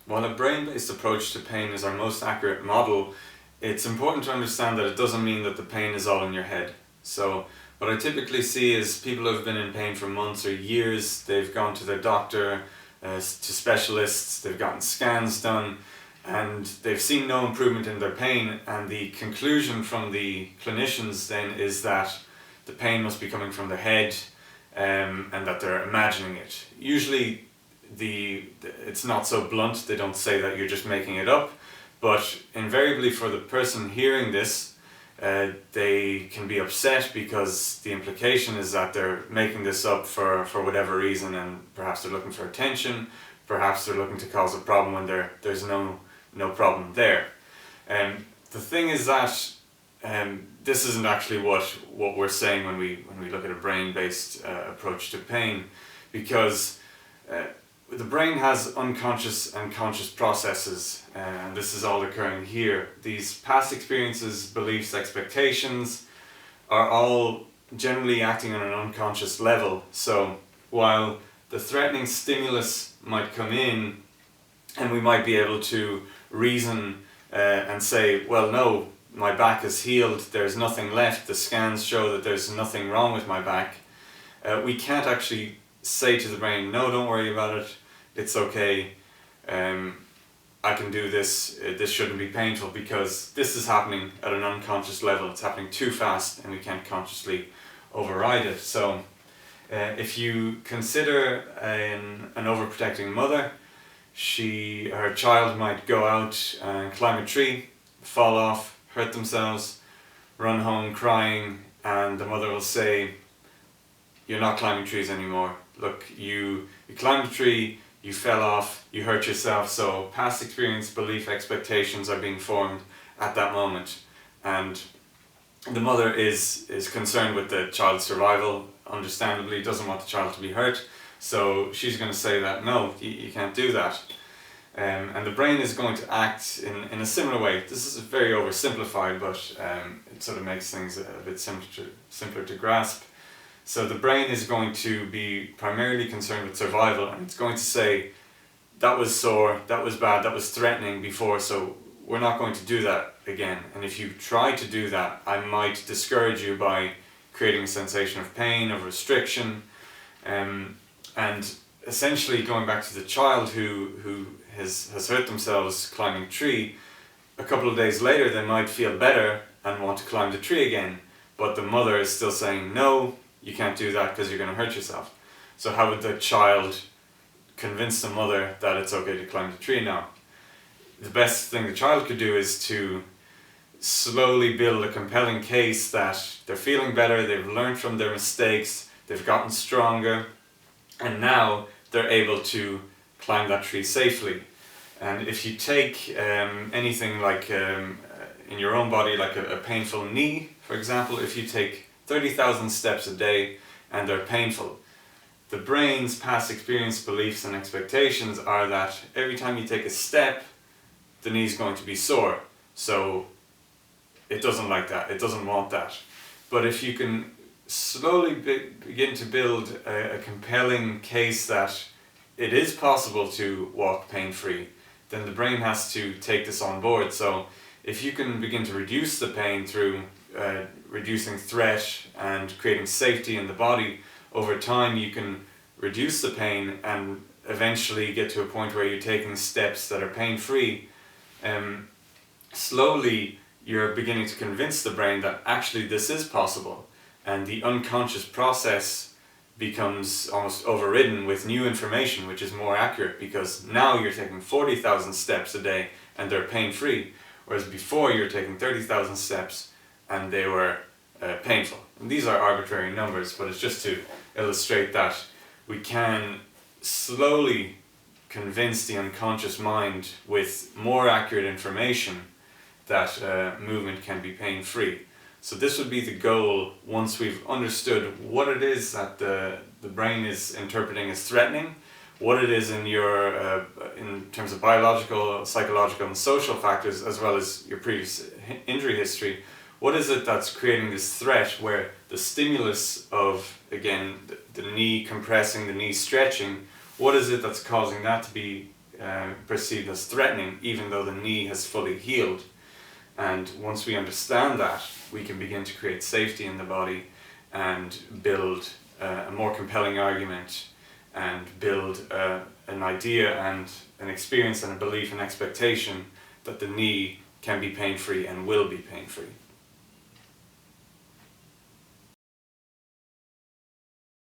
While a brain-based approach to pain is our most accurate model, it's important to understand that it doesn't mean that the pain is all in your head. So what I typically see is people who have been in pain for months or years, they've gone to their doctor, to specialists, they've gotten scans done, and they've seen no improvement in their pain, and the conclusion from the clinicians then is that the pain must be coming from their head, and that they're imagining it. Usually it's not so blunt, they don't say that you're just making it up, but invariably for the person hearing this, they can be upset because the implication is that they're making this up for whatever reason, and perhaps they're looking for attention, perhaps they're looking to cause a problem when there's no problem there. The thing is that this isn't actually what we're saying when we look at a brain-based approach to pain, because the brain has unconscious and conscious processes, and this is all occurring here. These past experiences, beliefs, expectations are all generally acting on an unconscious level. So while the threatening stimulus might come in and we might be able to reason and say, well, no, my back is healed, there's nothing left, the scans show that there's nothing wrong with my back, we can't actually say to the brain, no, don't worry about it, it's okay, I can do this, this shouldn't be painful, because this is happening at an unconscious level, it's happening too fast and we can't consciously override it. So if you consider an overprotecting mother, her child might go out and climb a tree, fall off, hurt themselves, run home crying, and the mother will say, you're not climbing trees anymore. Look, you climbed a tree, you fell off, you hurt yourself, so past experience, belief, expectations are being formed at that moment. And the mother is concerned with the child's survival, understandably, doesn't want the child to be hurt, so she's going to say that, no, you can't do that. And the brain is going to act in a similar way. This is very oversimplified, but it sort of makes things a bit simpler to grasp. So the brain is going to be primarily concerned with survival, and it's going to say, that was sore, that was bad, that was threatening before, so we're not going to do that again. And if you try to do that, I might discourage you by creating a sensation of pain, of restriction, and essentially going back to the child who has hurt themselves climbing a tree. A couple of days later they might feel better and want to climb the tree again, but the mother is still saying, no, you can't do that because you're going to hurt yourself. So how would the child convince the mother that it's okay to climb the tree now? The best thing the child could do is to slowly build a compelling case that they're feeling better, they've learned from their mistakes, they've gotten stronger, and now they're able to climb that tree safely. And if you take anything like in your own body, like a painful knee, for example, if you take 30,000 steps a day and they're painful, the brain's past experience, beliefs and expectations are that every time you take a step, the knee's going to be sore. So it doesn't like that, it doesn't want that. But if you can slowly begin to build a compelling case that it is possible to walk pain-free, then the brain has to take this on board. So if you can begin to reduce the pain through reducing threat and creating safety in the body, over time you can reduce the pain and eventually get to a point where you're taking steps that are pain-free. Slowly you're beginning to convince the brain that actually this is possible, and the unconscious process becomes almost overridden with new information which is more accurate, because now you're taking 40,000 steps a day and they're pain-free, whereas before you're taking 30,000 steps and they were painful. And these are arbitrary numbers, but it's just to illustrate that we can slowly convince the unconscious mind with more accurate information that movement can be pain-free. So this would be the goal once we've understood what it is that the brain is interpreting as threatening, what it is in your in terms of biological, psychological and social factors, as well as your previous injury history. What is it that's creating this threat where the stimulus of, again, the knee compressing, the knee stretching, what is it that's causing that to be perceived as threatening, even though the knee has fully healed. And once we understand that, we can begin to create safety in the body and build a more compelling argument and build an idea and an experience and a belief and expectation that the knee can be pain-free and will be pain-free.